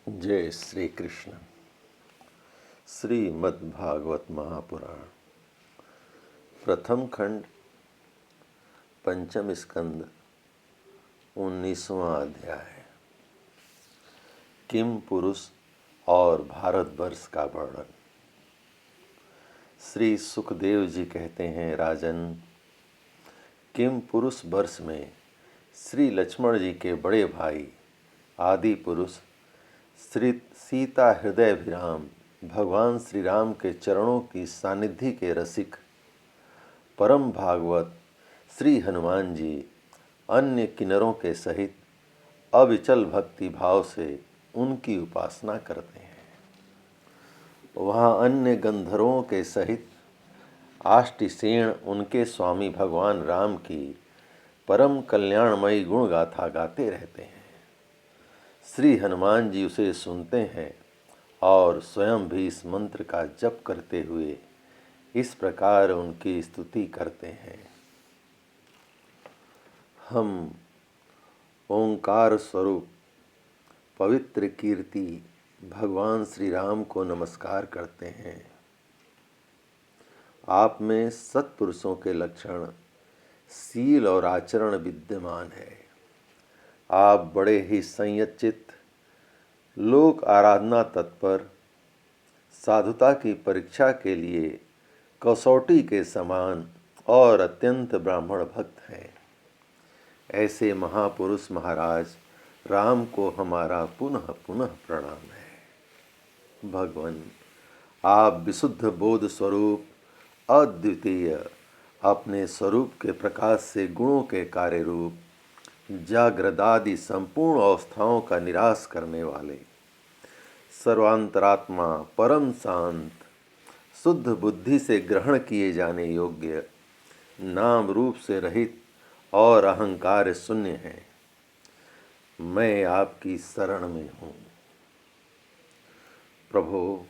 जय श्री कृष्ण। श्रीमद्भागवत महापुराण प्रथम खंड पंचम स्कंद 19वां अध्याय। किम पुरुष और भारतवर्ष का वर्णन। श्री सुखदेव जी कहते हैं, राजन, किम पुरुष वर्ष में श्री लक्ष्मण जी के बड़े भाई आदि पुरुष श्री सीता हृदयभिराम भगवान श्री राम के चरणों की सानिध्य के रसिक परम भागवत श्री हनुमान जी अन्य किन्नरों के सहित अविचल भक्ति भाव से उनकी उपासना करते हैं। वहाँ अन्य गंधर्वों के सहित आष्टिसेन उनके स्वामी भगवान राम की परम कल्याणमयी गुण गाथा गाते रहते हैं। श्री हनुमान जी उसे सुनते हैं और स्वयं भी इस मंत्र का जप करते हुए इस प्रकार उनकी स्तुति करते हैं। हम ओंकार स्वरूप पवित्र कीर्ति भगवान श्री राम को नमस्कार करते हैं। आप में सत्पुरुषों के लक्षण शील और आचरण विद्यमान है। आप बड़े ही संयतचित्त, लोक आराधना तत्पर, साधुता की परीक्षा के लिए कसौटी के समान और अत्यंत ब्राह्मण भक्त हैं। ऐसे महापुरुष महाराज राम को हमारा पुनः पुनः प्रणाम है। भगवान, आप विशुद्ध बोध स्वरूप अद्वितीय, अपने स्वरूप के प्रकाश से गुणों के कार्य रूप जागृदादि संपूर्ण अवस्थाओं का निराश करने वाले, सर्वांतरात्मा, परम शांत, शुद्ध बुद्धि से ग्रहण किए जाने योग्य, नाम रूप से रहित और अहंकार शून्य हैं। मैं आपकी शरण में हूँ। प्रभो,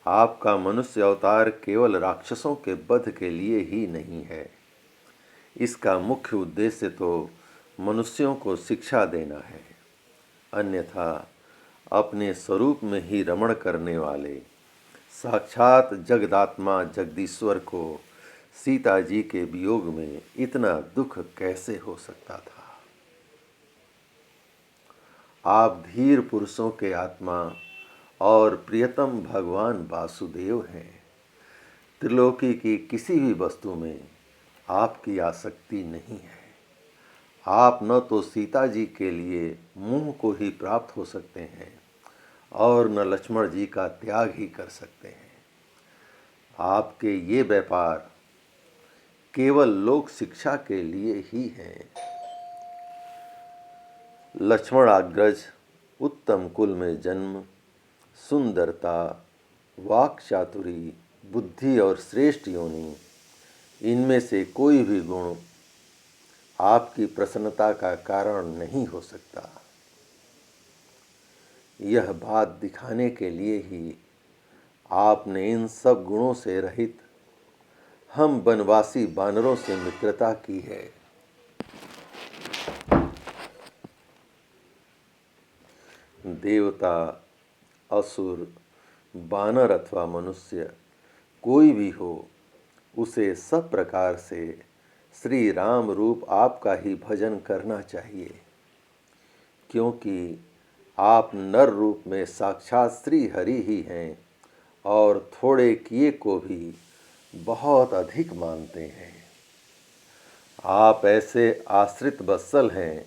आपका मनुष्य अवतार केवल राक्षसों के वध के लिए ही नहीं है। इसका मुख्य उद्देश्य तो मनुष्यों को शिक्षा देना है। अन्यथा अपने स्वरूप में ही रमण करने वाले साक्षात जगदात्मा जगदीश्वर को सीता जी के वियोग में इतना दुख कैसे हो सकता था। आप धीर पुरुषों के आत्मा और प्रियतम भगवान वासुदेव हैं। त्रिलोकी की किसी भी वस्तु में आपकी आसक्ति नहीं है। आप न तो सीता जी के लिए मुंह को ही प्राप्त हो सकते हैं और न लक्ष्मण जी का त्याग ही कर सकते हैं। आपके ये व्यापार केवल लोक शिक्षा के लिए ही हैं। लक्ष्मणाग्रज उत्तम कुल में जन्म, सुंदरता, वाक चातुरी, बुद्धि और श्रेष्ठ योनि, इनमें से कोई भी गुण आपकी प्रसन्नता का कारण नहीं हो सकता। यह बात दिखाने के लिए ही आपने इन सब गुणों से रहित हम वनवासी बानरों से मित्रता की है। देवता, असुर, बानर अथवा मनुष्य कोई भी हो, उसे सब प्रकार से श्री राम रूप आपका ही भजन करना चाहिए, क्योंकि आप नर रूप में साक्षात श्री हरि ही हैं और थोड़े किए को भी बहुत अधिक मानते हैं। आप ऐसे आश्रित वत्सल हैं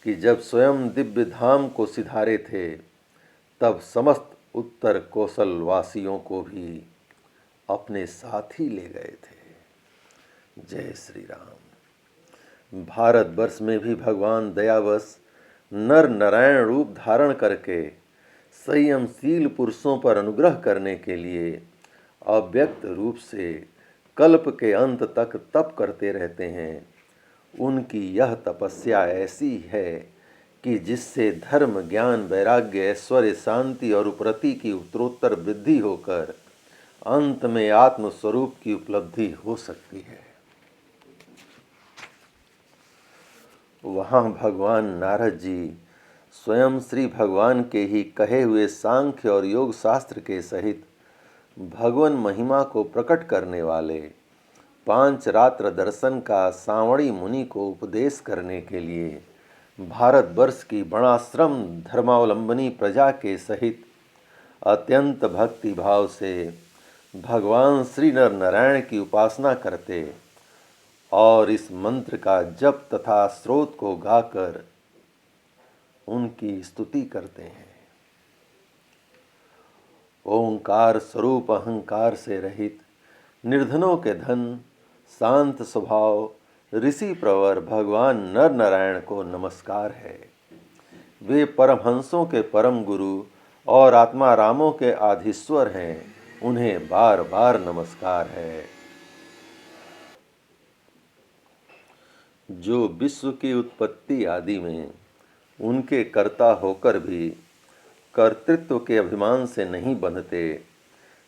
कि जब स्वयं दिव्य धाम को सिधारे थे, तब समस्त उत्तर कौशल वासियों को भी अपने साथ ही ले गए थे। जय श्री राम। भारतवर्ष में भी भगवान दयावश नर नारायण रूप धारण करके संयमशील पुरुषों पर अनुग्रह करने के लिए अव्यक्त रूप से कल्प के अंत तक तप करते रहते हैं। उनकी यह तपस्या ऐसी है कि जिससे धर्म, ज्ञान, वैराग्य, ऐश्वर्य, शांति और उपरति की उत्तरोत्तर वृद्धि होकर अंत में आत्मस्वरूप की उपलब्धि हो सकती है। वहाँ भगवान नारद जी स्वयं श्री भगवान के ही कहे हुए सांख्य और योग शास्त्र के सहित भगवान महिमा को प्रकट करने वाले 5 रात्र दर्शन का सांवड़ी मुनि को उपदेश करने के लिए भारतवर्ष की वर्णाश्रम धर्मावलंबनी प्रजा के सहित अत्यंत भक्ति भाव से भगवान श्री नर नारायण की उपासना करते और इस मंत्र का जप तथा स्रोत को गाकर उनकी स्तुति करते हैं। ओंकार स्वरूप अहंकार से रहित निर्धनों के धन शांत स्वभाव ऋषि प्रवर भगवान नर नारायण को नमस्कार है। वे परमहंसों के परम गुरु और आत्मा रामों के आधीश्वर हैं, उन्हें बार बार नमस्कार है। जो विश्व की उत्पत्ति आदि में उनके कर्ता होकर भी कर्तृत्व के अभिमान से नहीं बंधते,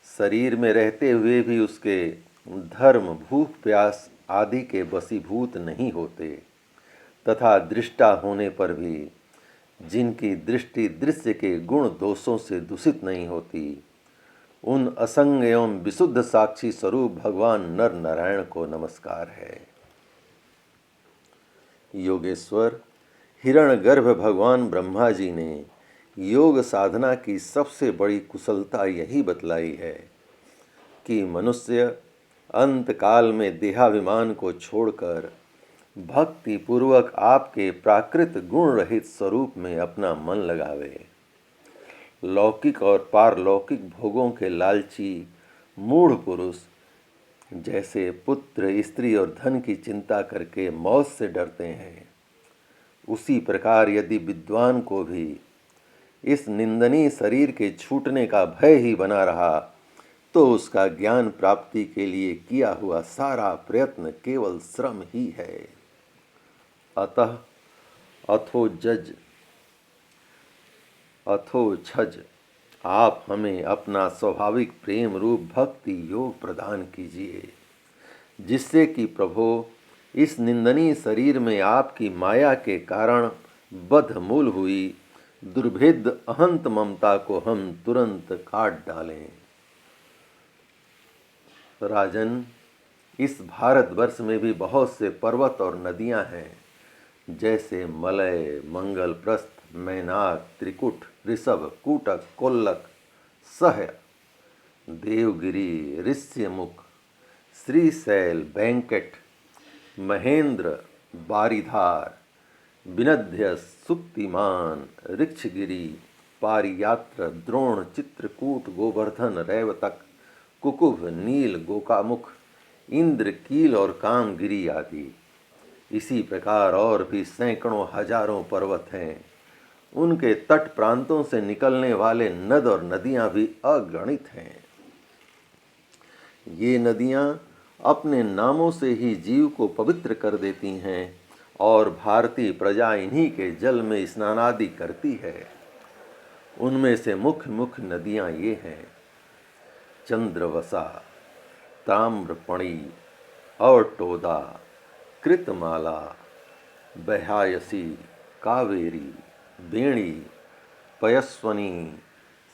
शरीर में रहते हुए भी उसके धर्म भूख प्यास आदि के वशीभूत नहीं होते तथा दृष्टा होने पर भी जिनकी दृष्टि दृश्य के गुण दोषों से दूषित नहीं होती, उन असंग एवं विशुद्ध साक्षी स्वरूप भगवान नर नारायण को नमस्कार है। योगेश्वर हिरण्यगर्भ भगवान ब्रह्मा जी ने योग साधना की सबसे बड़ी कुशलता यही बतलाई है कि मनुष्य अंत काल में देहाभिमान को छोड़कर भक्ति पूर्वक आपके प्राकृत गुण रहित स्वरूप में अपना मन लगावे। लौकिक और पारलौकिक भोगों के लालची मूढ़ पुरुष जैसे पुत्र स्त्री और धन की चिंता करके मौत से डरते हैं, उसी प्रकार यदि विद्वान को भी इस निंदनीय शरीर के छूटने का भय ही बना रहा तो उसका ज्ञान प्राप्ति के लिए किया हुआ सारा प्रयत्न केवल श्रम ही है। अतः अथो छज आप हमें अपना स्वाभाविक प्रेम रूप भक्ति योग प्रदान कीजिए, जिससे कि प्रभो इस निंदनीय शरीर में आपकी माया के कारण बद्धमूल हुई दुर्भेद्य अहंत ममता को हम तुरंत काट डालें। राजन, इस भारतवर्ष में भी बहुत से पर्वत और नदियां हैं, जैसे मलय, मंगल प्रस्थ, मैनाक, त्रिकुट, ऋषभ, कूटक, कोल्लक, सह्य, देवगिरी, ऋष्यमुख, श्रीशैल, बैंकट, महेंद्र, बारीधार, विनध्य, सुक्तिमान, ऋक्षगिरी, पारियात्र, द्रोण, चित्रकूट, गोवर्धन, रैवतक, कुकुभ, नील, गोकामुख, इंद्र, कील और कामगिरी आदि। इसी प्रकार और भी सैकड़ों हजारों पर्वत हैं। उनके तट प्रांतों से निकलने वाले नद और नदियां भी अगणित हैं। ये नदियां अपने नामों से ही जीव को पवित्र कर देती हैं और भारतीय प्रजा इन्हीं के जल में स्नानादि करती है। उनमें से मुख्य मुख्य नदियां ये हैं: चंद्रवसा, ताम्रपणि, अवटोदा, कृतमाला, बह्यायसी, कावेरी, बेणी, पयस्वनी,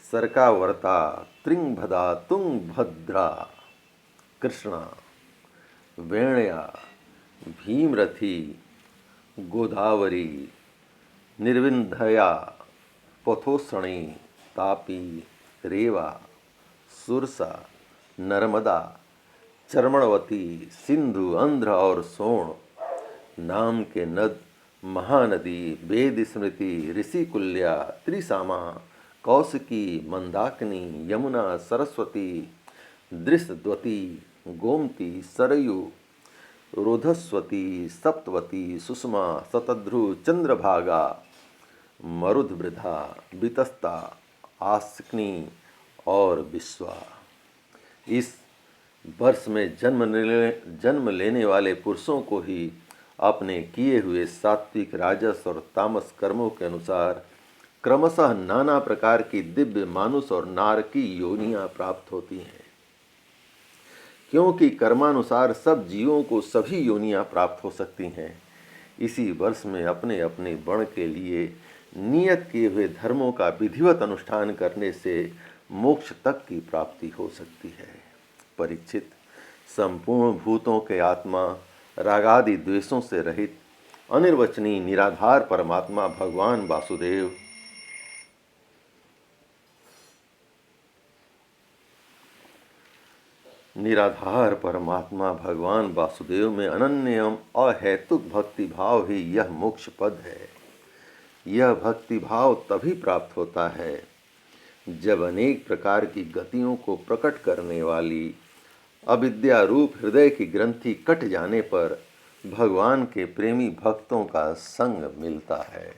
सरकावर्ता, त्रिंभदा, तुंगभद्रा, कृष्णा, वेण्या, भीमरथी, गोदावरी, निर्विंध्या, पथोसणी, तापी, रेवा, सुरसा, नर्मदा, चर्मणवती, सिंधु, आंध्र और सोण नाम के नद, महानदी, वेद स्मृति, ऋषिकुल्या, त्रिसामा, कौशिकी, मंदाकिनी, यमुना, सरस्वती, दृशद्वती, गोमती, सरयू, रोधस्वती, सप्तवती, सुषमा, शतध्रु, चंद्रभागा, मरुद्वृधा, वितस्ता, आस्किनी और विश्वा। इस वर्ष में जन्म लेने वाले पुरुषों को ही अपने किए हुए सात्विक, राजस और तामस कर्मों के अनुसार क्रमशः नाना प्रकार की दिव्य मानुष और नारकी योनियां प्राप्त होती हैं। क्योंकि कर्मानुसार सब जीवों को सभी योनियां प्राप्त हो सकती हैं, इसी वर्ष में अपने अपने वर्ण के लिए नियत किए हुए धर्मों का विधिवत अनुष्ठान करने से मोक्ष तक की प्राप्ति हो सकती है। परीक्षित, संपूर्ण भूतों के आत्मा, रागादि द्वेषों से रहित अनिर्वचनीय निराधार परमात्मा भगवान वासुदेव निराधार परमात्मा भगवान वासुदेव में अनन्य अहेतुक भक्ति भाव ही यह मोक्ष पद है। यह भक्ति भाव तभी प्राप्त होता है जब अनेक प्रकार की गतियों को प्रकट करने वाली अविद्या रूप हृदय की ग्रंथि कट जाने पर भगवान के प्रेमी भक्तों का संग मिलता है।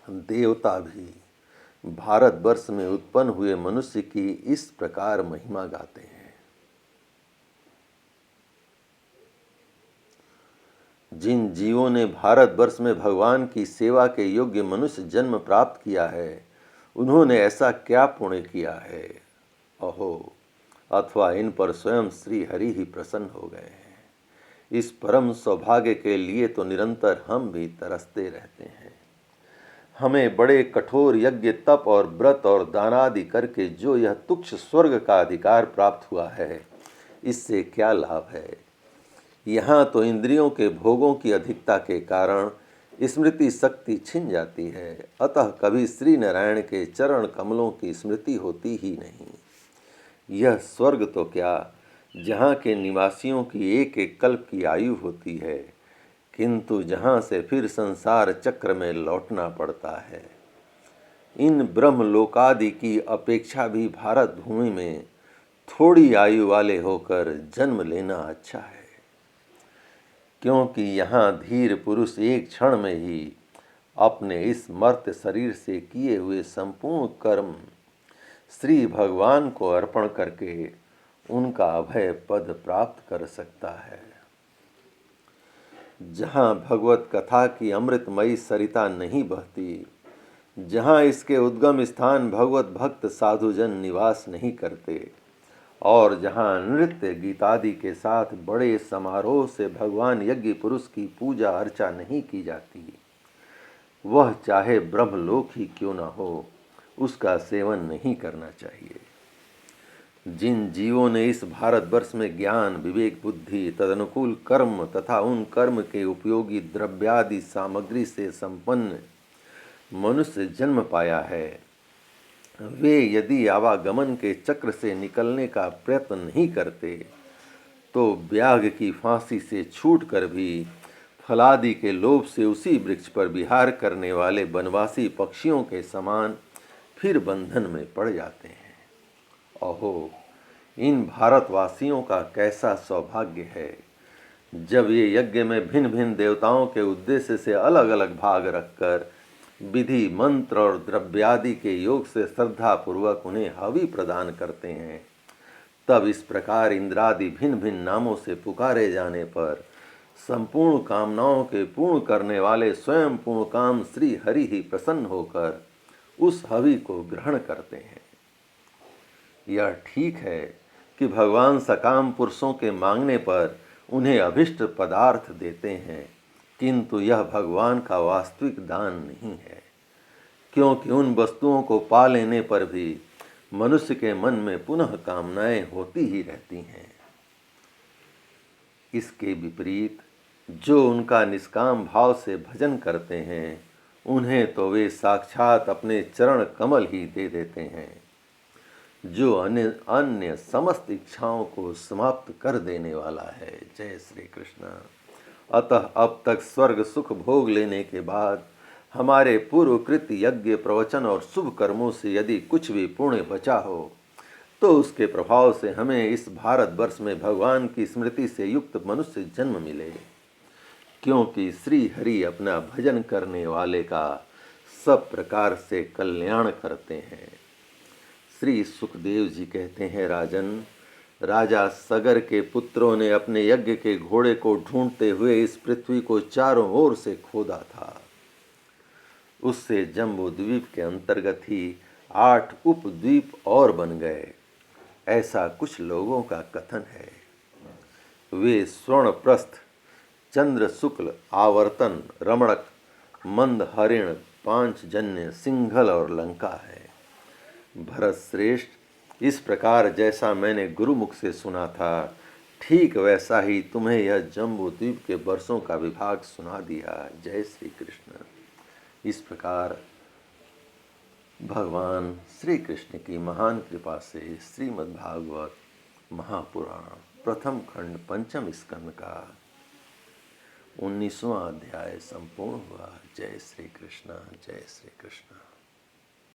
देवता भी भारतवर्ष में उत्पन्न हुए मनुष्य की इस प्रकार महिमा गाते हैं। जिन जीवों ने भारतवर्ष में भगवान की सेवा के योग्य मनुष्य जन्म प्राप्त किया है, उन्होंने ऐसा क्या पुण्य किया है, अहो, अथवा इन पर स्वयं श्री हरि ही प्रसन्न हो गए हैं। इस परम सौभाग्य के लिए तो निरंतर हम भी तरसते रहते हैं। हमें बड़े कठोर यज्ञ, तप और व्रत और दान आदि करके जो यह तुच्छ स्वर्ग का अधिकार प्राप्त हुआ है, इससे क्या लाभ है। यहाँ तो इंद्रियों के भोगों की अधिकता के कारण स्मृति शक्ति छिन जाती है, अतः कभी श्री नारायण के चरण कमलों की स्मृति होती ही नहीं। यह स्वर्ग तो क्या, जहाँ के निवासियों की एक एक कल्प की आयु होती है, किंतु जहाँ से फिर संसार चक्र में लौटना पड़ता है। इन ब्रह्मलोकादि की अपेक्षा भी भारत भूमि में थोड़ी आयु वाले होकर जन्म लेना अच्छा है, क्योंकि यहाँ धीर पुरुष एक क्षण में ही अपने इस मर्त्य शरीर से किए हुए संपूर्ण कर्म श्री भगवान को अर्पण करके उनका अभय पद प्राप्त कर सकता है। जहाँ भगवत कथा की अमृतमयी सरिता नहीं बहती, जहाँ इसके उद्गम स्थान भगवत भक्त साधुजन निवास नहीं करते, और जहाँ नृत्य गीतादि के साथ बड़े समारोह से भगवान यज्ञ पुरुष की पूजा अर्चा नहीं की जाती, वह चाहे ब्रह्मलोक ही क्यों न हो, उसका सेवन नहीं करना चाहिए। जिन जीवों ने इस भारतवर्ष में ज्ञान, विवेक, बुद्धि, तदनुकूल कर्म तथा उन कर्म के उपयोगी द्रव्यादि सामग्री से संपन्न मनुष्य जन्म पाया है, वे यदि आवागमन के चक्र से निकलने का प्रयत्न नहीं करते, तो व्याघ्र की फांसी से छूटकर भी फलादि के लोभ से उसी वृक्ष पर विहार करने वाले वनवासी पक्षियों के समान फिर बंधन में पड़ जाते हैं। अहो, इन भारतवासियों का कैसा सौभाग्य है, जब ये यज्ञ में भिन्न भिन्न देवताओं के उद्देश्य से अलग अलग भाग रखकर विधि, मंत्र और द्रव्यादि के योग से श्रद्धा पूर्वक उन्हें हवि प्रदान करते हैं। तब इस प्रकार इंद्रादि भिन्न भिन्न नामों से पुकारे जाने पर संपूर्ण कामनाओं के पूर्ण करने वाले स्वयं पूर्ण काम श्री हरि ही प्रसन्न होकर उस हवि को ग्रहण करते हैं। यह ठीक है कि भगवान सकाम पुरुषों के मांगने पर उन्हें अभिष्ट पदार्थ देते हैं, किंतु यह भगवान का वास्तविक दान नहीं है, क्योंकि उन वस्तुओं को पा लेने पर भी मनुष्य के मन में पुनः कामनाएं होती ही रहती हैं। इसके विपरीत जो उनका निष्काम भाव से भजन करते हैं, उन्हें तो वे साक्षात अपने चरण कमल ही दे देते हैं, जो अन्य समस्त इच्छाओं को समाप्त कर देने वाला है। जय श्री कृष्ण। अतः अब तक स्वर्ग सुख भोग लेने के बाद हमारे पूर्वकृत यज्ञ, प्रवचन और शुभ कर्मों से यदि कुछ भी पुण्य बचा हो, तो उसके प्रभाव से हमें इस भारतवर्ष में भगवान की स्मृति से युक्त मनुष्य जन्म मिले, क्योंकि श्री हरि अपना भजन करने वाले का सब प्रकार से कल्याण करते हैं। श्री सुखदेव जी कहते हैं, राजन, राजा सगर के पुत्रों ने अपने यज्ञ के घोड़े को ढूंढते हुए इस पृथ्वी को चारों ओर से खोदा था। उससे जम्बू द्वीप के अंतर्गत ही 8 उपद्वीप और बन गए, ऐसा कुछ लोगों का कथन है। वे स्वर्णप्रस्थ चंद्र शुक्ल आवर्तन रमणक मंद हरिण पांचजन्य सिंघल और लंका है। भरत श्रेष्ठ, इस प्रकार जैसा मैंने गुरुमुख से सुना था ठीक वैसा ही तुम्हें यह जम्बू द्वीप के वर्षों का विभाग सुना दिया। जय श्री कृष्ण। इस प्रकार भगवान श्री कृष्ण की महान कृपा से श्रीमद् भागवत महापुराण प्रथम खंड पंचम स्कंद का 19वां अध्याय संपूर्ण हुआ। जय श्री कृष्ण, जय श्री कृष्ण।